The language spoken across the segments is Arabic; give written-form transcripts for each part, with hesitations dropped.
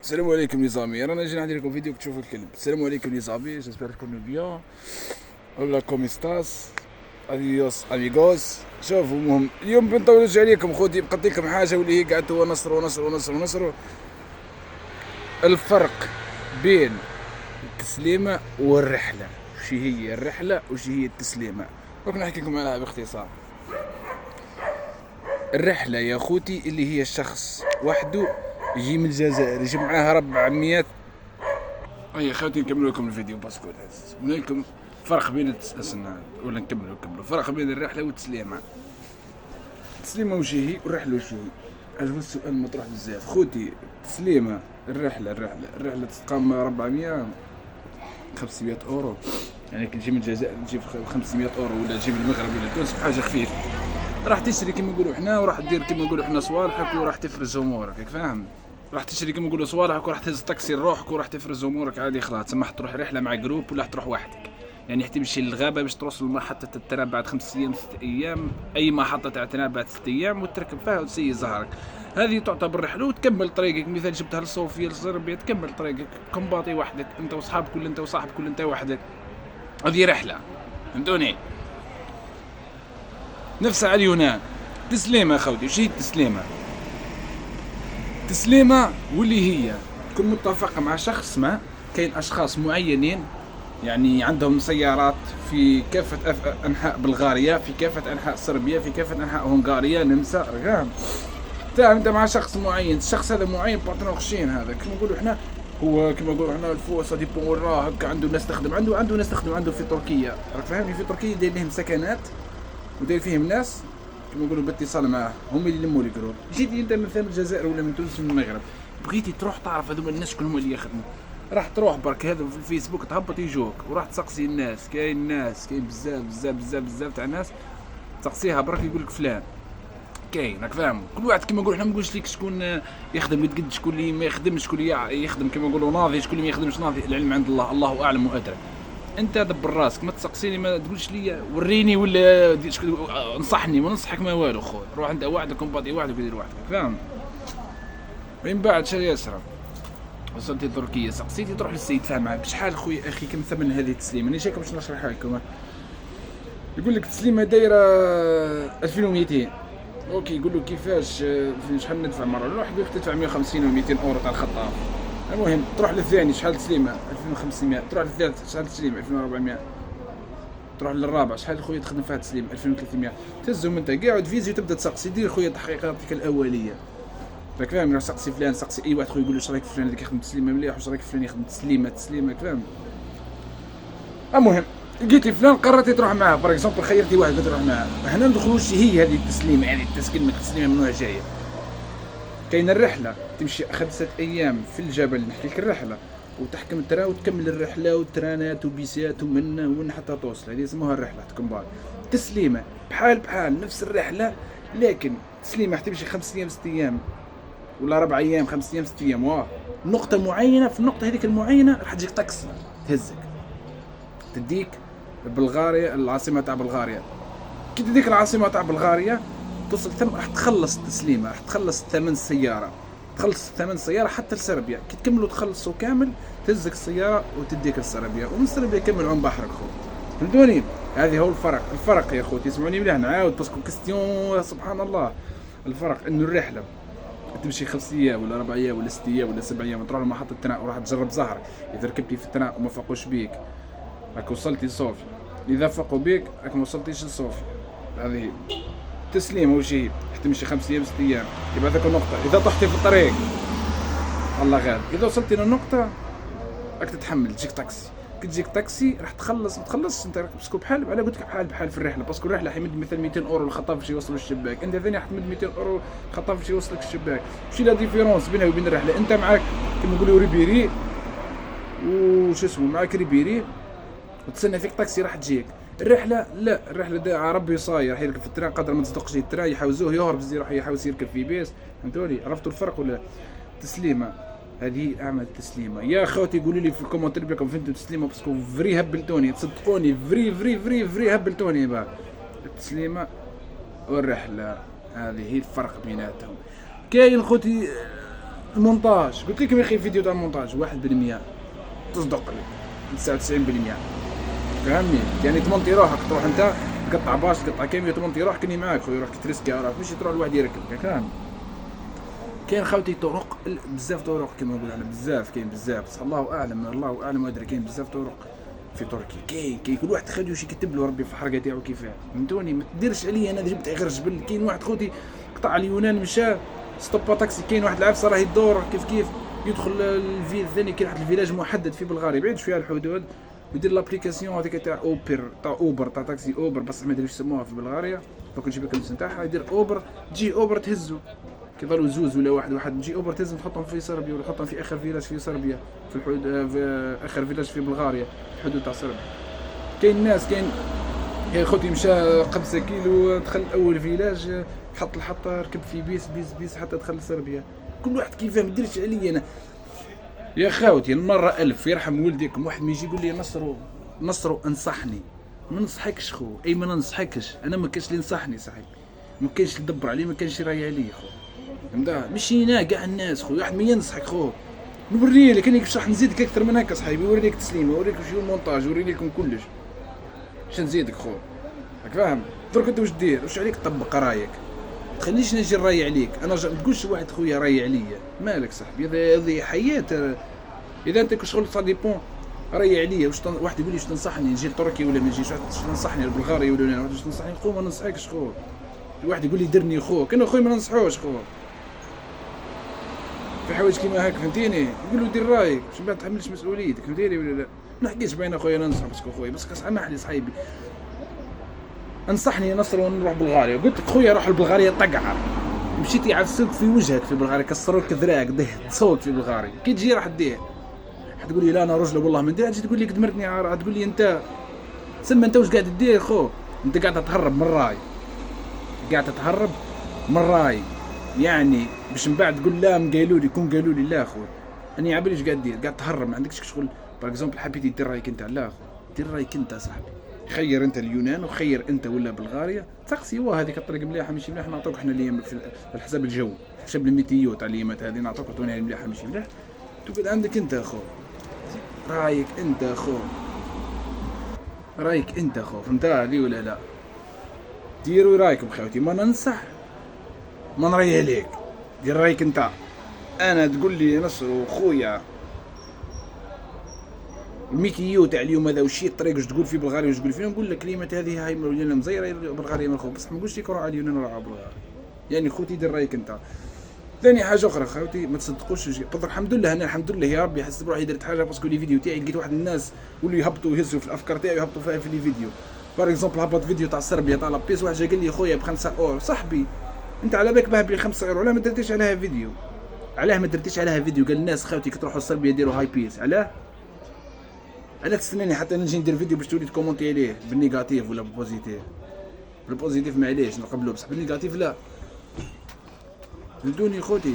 السلام عليكم لي زامي، رانا جينا ندير لكم فيديو تشوفوا الكلب. السلام عليكم لي زامي، جيسبر تكونوا بيان. ولا كوميستاس اديوس اميغوس. شوفوا المهم اليوم بنطولش عليكم خوتي، بقات لكم حاجه واللي هي قعدت هو نصر. الفرق بين التسليمه والرحله، وش هي الرحله وش هي التسليمه. دوك نحكي لكم عليها باختصار. الرحله يا خوتي اللي هي الشخص وحده يجي من الجزائر، يجي معاه 400. اي خوتي نكملوا لكم الفيديو باسكو قلنا لكم فرق بين ولا نكملوا فرق بين الرحله والتسليمه. التسليمه وش هي والرحله وش هي؟ هذا هو السؤال المطروح بزاف خوتي. التسليمه الرحله تتقام 400 500 اورو، يعني كي تجي من الجزائر تجيب 500 اورو، ولا تجيب المغرب ولا تونس بحاجه خفيفه. راح تشري كيما نقولوا حنا، وراح دير كيما نقولوا حنا صوالحك، وراح تفرز امورك، ياك فاهم؟ راح تشري كيما نقولوا صوالحك، وراح تهز طاكسي لروحك، وراح تفرز امورك عادي خلاص. تسمى تروح رحله مع جروب ولا تروح وحدك، يعني تمشي للغابه باش توصل لمحطه الترام بعد 5 ايام 6 ايام، اي محطه تاع ترام بعد 6 ايام وتركب فيها وتسيي زهرك. هذه تعتبر رحله وتكمل طريقك. مثال جبتها لصوفيا لصربيا، تكمل طريقك كومباطي وحدك انت وصحابك، ولا انت وصاحبك، ولا انت وحدك. هذه رحله، فهمتوني؟ نفس على اليونان. تسليمه خوتي، وش هي التسليمه؟ تسليمه واللي هي تكون متفق مع شخص ما. كاين اشخاص معينين يعني عندهم سيارات في كافه انحاء بلغاريا، في كافه انحاء صربيا، في كافه انحاء هنغاريا، نمسا، رقام. انت مع شخص معين، الشخص هذا معين بارتنر خشين، هذا كما نقولوا احنا، هو كما نقولوا احنا الفوسه دي بورا هكا. عنده ناس تخدم، عنده ناس تخدم عنده في تركيا، راك فاهمني؟ في تركيا داير لهم سكنات وداير فيهم ناس كما نقولوا باتصال معاه، هم اللي يلموا لي جروب. جيتي انت مثلا من الجزائر ولا من تونس من المغرب، بغيتي تروح تعرف هذوما الناس شكون هما اللي يخدموا، راح تروح برك هذا في الفيسبوك تهبط يجوك، وراح تسقسي الناس. كاين بزاف تاع ناس تسقسيها برك يقول لك فلان كاين، راك فاهم؟ كل واحد كيما نقول، احنا ما نقولش ليك شكون يخدم يتقد، شكون اللي ما يخدمش، شكون اللي يخدم كيما نقولوا ناضي، شكون اللي ما يخدمش ناضي. العلم عند الله، الله اعلم وادرى. انت دبر راسك، ما تسقسيني، ما تقولش لي وريني ولا انصحني، ما ننصحك ما والو خويا. روح عند وحدك كومباطي وحدك ودير وحدك، فاهم؟ من بعد شنو يسرى؟ وصلتي تركيا، سقسيتي تروح للسيد، فاهم معاك بشحال خويا اخي كم ثمن هذه التسليمه؟ انا جايكم باش نشرحها لكم. يقول لك التسليمه دايره 2200. اوكي، يقول له كيفاش شحال ندفع مره؟ الواحد يقول لك تدفع 150 و 200 اورو تاع الخطاف. المهم تروح للثاني شحال تسليمه؟ 2500. تروح للثالث شحال تسليمه؟ 2400. تروح للرابع شحال خويا تخدم فيها تسليم؟ 2300. تهزهم انت قاعد فيزي وتبدا تسقسي، دير خويا تحقيقاتك الاوليه، راك فاهم؟ راح سقسي فلان، سقسي اي واحد خويا، يقول له اش رايك في فلان هذاك يخدم تسليمه مليح، واش رايك في فلان يخدم تسليمه، فاهم؟ المهم لقيتي فلان قررتي تروح معاه، باغ اكزومبل خيرتي واحد تروح معاه. هنا ندخلوا هي هذه التسليمه، يعني كلمه التسليمه من وين جايه؟ كاين الرحله تمشي 5 ايام في الجبل، نحكي لك الرحله، وتحكم الترا وتكمل الرحله وترانات وبيسات ومن وين حتى توصل، هذه اسمها الرحله تكمبال. تسليمه بحال نفس الرحله، لكن تسليمه تمشي 5 ايام 6 ايام ولا 4 ايام 5 ايام 6 ايام، واه نقطه معينه، في النقطه هذيك المعينه راح تجيك طاكسي تهزك تديك بلغاريا، العاصمه تاع بلغاريا. كي تديك العاصمه تاع بلغاريا توصل ثم راح تخلص التسليمه، راح تخلص ثمن السياره، تخلص ثمن السياره حتى لصربيا. كي تكملوا تخلصوا كامل تهزك السياره وتديك لصربيا، ومن صربيا كمل عم بحرك خويا. فهمتوني؟ هذه هو الفرق يا خوتي. اسمعوني مليح نعاود باسكو كيستيون سبحان الله. الفرق انه الرحله تمشي 5 ايام ولا 4 ايام ولا 6 ايام ولا 7 ايام، تروح لمحطه الترام وراح تجرب زهرك. اذا ركبتي في الترام وما فاقوش بيك راك وصلتي لصوفيا، اذا فاقوا بيك راك ما وصلتيش لصوفيا. هذه تسليمه وش هي؟ تمشي 5 ايام 6 ايام يبعثك النقطه. اذا طحتي في الطريق الله غالب، اذا وصلتي للنقطه راك تتحمل تجيك طاكسي. كي تجيك طاكسي راح تخلص ما تخلصش انت، راك باسكو بحال على قلت لك بحال في الرحله، باسكو الرحله حيمد مثلا 200 اورو الخطاف باش يوصل للشباك، انت ثاني حتمد 200 اورو الخطاف باش يوصلك للشباك. شي لا ديفيرونس بينها وبين الرحله؟ انت معاك كيما نقولوا ريبيري وش اسمه، معاك ريبيري وتسنى فيك طاكسي راح تجيك. الرحله لا، الرحله دا ربي صاير راح يركب في التران، قدر ما تصدقش التران يحوزوه يهرب يروح يحاول يركب في بيس. فهمتوني؟ عرفتوا الفرق ولا؟ تسليمه هذه اعمل تسليمه يا خوتي. قولوا لي في الكومنتات بكم فهمتوا تسليمه، باسكو فري هبلتوني، تصدقوني فري هبلتوني بقى. التسليمه والرحله هذه هي الفرق بيناتهم. كاين خوتي المونتاج قلت لكم يا اخي فيديو تاع المونتاج 1% تصدق لك 99%. فهمني يعني تمونتي روحك تروح انت تقطع باش تقطع كاميو تمونتي روحك كني معاك خويا روحك تريسكي روحك ماشي تروح لواحد يركب فاهم. كاين خاوتي طرق بزاف طرق كيما نقول انا بزاف كاين بزاف بصح الله اعلم وادري كاين بزاف طرق في تركيا كاين كل واحد خدو شي يكتب له ربي في الحرقه تاعو كيفاه فهمتوني. ما تديرش عليا انا جبت غير جبل. كاين واحد خوتي قطع اليونان مشى ستوبا تاكسي كاين واحد العفسه راه يدور كيف يدخل الفيل الثاني كاين واحد الفيلاج محدد في بلغاريا بعيد شويه على الحدود ودير لابليكاسيون هذيك تاع اوبر تاع تاكسي اوبر بس ما ادريش يسموها في بلغاريا ما كنتش بالك الاسم تاعها يدير اوبر تجي اوبر تهزو كيظلوا زوز ولا واحد تجي اوبر تهزم تحطهم في صربيا ولا تحطهم في اخر فيلاج في صربيا في الحدود في اخر فيلاج في بلغاريا في الحدود تاع صربيا. كاين ناس كاين خوتي مشى 5 كيلو دخل اول فيلاج حط الحطه ركب في بيس حتى دخل صربيا. كل واحد كيفاه ما ديرش عليا انا يا خاوتي المره 1000 يرحم ولديكم واحد ما يجي يقول لي نصرو انصحني ما ننصحكش خو اي ما ننصحكش انا ما كاينش اللي ينصحني صاحبي ما كاينش اللي يدبر عليه ما كاينش اللي يراي عليه خو فهمت ماشي انا كاع الناس خو واحد ما ينصحك خو نوري لك انا كيفاش راح نزيدك اكثر من هكا صاحبي نوريك تسليمه نوريك واش هو المونتاج نوري لكم كلش باش نزيدك خو راك فاهم. درك انت واش دير واش عليك طبق رايك تخليش نجي نراي عليك انا ما تقولش واحد خويا راي عليا مالك صاحبي هذه حياه. اذا انت شغل سا ديبون راي عليا واحد يقول لي واش تنصحني نجي لتركيا ولا ما نجيش واش تنصحني البلغاري ولا واش تنصحني خو ما ننصحكش خو. واحد يقول لي درني خوك انا خويا ما ننصحوش خو في حوايج كيما هاك فهمتيني يقولوا دير رايك باش ما تحملش مسؤوليتك فهمتيني ولا لا. ما نحكيش بين خويا ننصح باسكو خويا بس سامح لي صاحبي انصحني نصر ونروح بلغاريا قلت لك خويا روح لبلغاريا طقعه مشيت يعفسوك في وجهك في بلغاريا كسروك ذراعك تصوت في بلغاريا كي تجي راح ديه تقول لي لا انا رجل والله من دير تجي تقول لي قدمرتني عار تقول لي انت سما انت واش قاعد دير خو انت قاعد تهرب من الراي قاعد تهرب من الراي يعني باش من بعد تقول لا قالوا لي كون قالوا لي لا خويا اني عبالي اش قاعد دير قاعد تهرب ما عندكش شغل باغ اكزومبل حبيتي دير رايك انت لا خويا دير رايك انت صاحبي خير انت اليونان وخير انت ولا بلغاريا تاكسي هو هذيك الطريق مليحه ماشي مليح نعطوك احنا اللي في الحساب الجو حساب الميتيو تاع الايامات هذه نعطوك توني مليحه ماشي مليح تقعد عندك انت اخو رايك انت اخو رايك انت اخو فهمت لي ولا لا. ديروا رايكم خوتي ما ننصح ما نري عليك دير رايك انت. انا تقول لي نصر وخويا الميتيو تاع اليوم هذا وشي الطريق واش تقول في بلغاريا واش تقول فينا نقول لك كلمات هذه هاي ولا مزيره بلغاريا من الخوف بصح ما نقولش لك روح على اليونان ولا على بلغاريا يعني خوتي دير رايك انت. ثاني حاجه اخرى خوتي ما تصدقوش الحمد لله انا الحمد لله يا ربي حسيت بروحي درت حاجه باسكو لي فيديو تاعي لقيت واحد الناس ولوا يهبطوا يهزوا في الافكار تاعي يهبطوا فيها في لي فيديو. باغ اكزومبل هبط فيديو تاع صربيا تاع لابيس واحد جا قال لي خويا ب 5 اورو صاحبي انت على بالك باه بلي 5 اورو علاه ما درتيش عليها فيديو علاه ما درتيش عليها فيديو قال الناس خوتي كي تروحوا لصربيا ديروا هاي بيس علاه تستناني حتى نجي ندير فيديو باش تولي تكومونتي عليه بالنيجاتيف ولا بالبوزيتيف. بالبوزيتيف معليش نقبلو بصح بالنيجاتيف لا فهمتوني خوتي.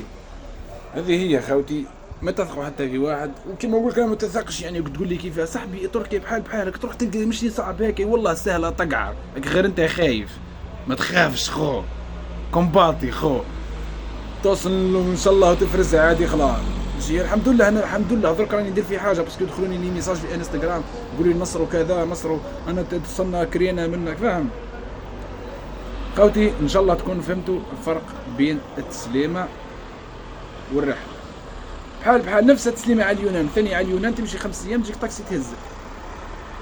هذه هي خوتي ما تثقوا حتى في واحد وكما نقول لك ما تثقش يعني تقول لي كيف صاحبي تركيا بحالك تروح تلقى ماشي صعب هيك والله سهله طقعه غير انت خايف ما تخافش خو كومباتي خو توصل ان شاء الله وتفرز عادي خلاص ماشي الحمد لله انا الحمد لله درك راني ندير في حاجه باسكو يدخلوني لي ميساج في انستغرام يقولوا لي نصروا كذا نصروا انا تصلنا كرينا منك فاهم خوتي. ان شاء الله تكونوا فهمتوا الفرق بين التسليمه والرحله بحال نفس التسليمه على اليونان ثاني على اليونان تمشي 5 ايام تجيك طاكسي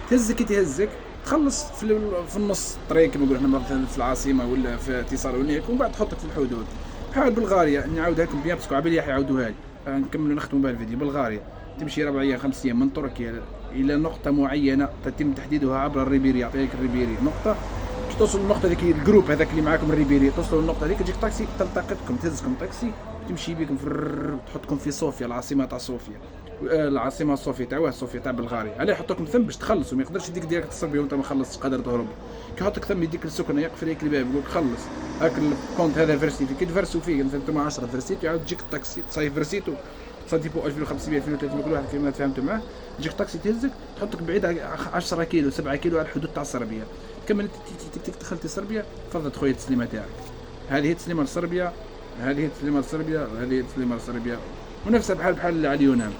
تهزك تخلص في النص الطريق كما نقولوا احنا مثلا في العاصمه ولا في تيسالونيك ومن بعد تحطك في الحدود. بحال بلغاريا نعاودها لكم بيان باسكو عبالي يعاودوها لي نكملوا نختموا بها الفيديو. بلغاريا تمشي 4 ايام 5 ايام من تركيا الى نقطه معينه تتم تحديدها عبر الريبيري يعطيك الريبيري نقطه باش توصل للنقطه هذيك الجروب هذاك اللي معاكم الريبيري توصلوا للنقطه هذيك تجيك طاكسي تلتقطكم تهزكم طاكسي تمشي بكم تحطكم في صوفيا العاصمه تاع صوفيا العاصمه صوفيا تاع صوفيا تاع بلغاريا علاه يحطوكم ثم باش تخلصوا ما يقدرش يديك ديريكت تصربي وانت ما خلصتش قادر تهرب كي يحطك ثم يديك السكنه يقفل لك الباب يقول لك خلص هاك الكونت هذا فيرسيتي كي تفرسوا فيه انتم 10 فيرسيتو يعاود تجيك الطاكسي تصايب فيرسيتو سنتيبو 2500 2300 كل واحد كيما فهمتوا معاه يجيك طاكسي تهزك تحطك بعيد 10 كيلو 7 كيلو على الحدود تاع صربيا كمل دخلتي صربيا فضلت خويا التسليمه تاعك هذه هي التسليمه لصربيا هذه تسليمه لصربيا وهذه تسليمه لصربيا، ونفسها بحال على اليونان.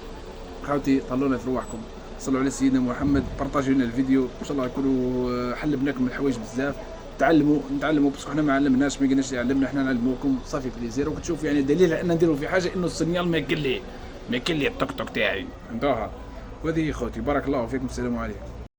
خاوتي طلونا في رواحكم، صلوا على سيدنا محمد، بارطاجيو لنا الفيديو ان شاء الله يكونوا حلبناكم الحوايج بزاف. نتعلموا باسكو حنا ما علمناش، ما قلناش اللي علمنا، حنا نعلموكم صافي بليزير. وكتشوف يعني دليل على ان نديروا في حاجه انه السينيال ما يكل لي التوك توك تاعي فهمتوها. وهذه خوتي بارك الله فيكم، السلام عليكم.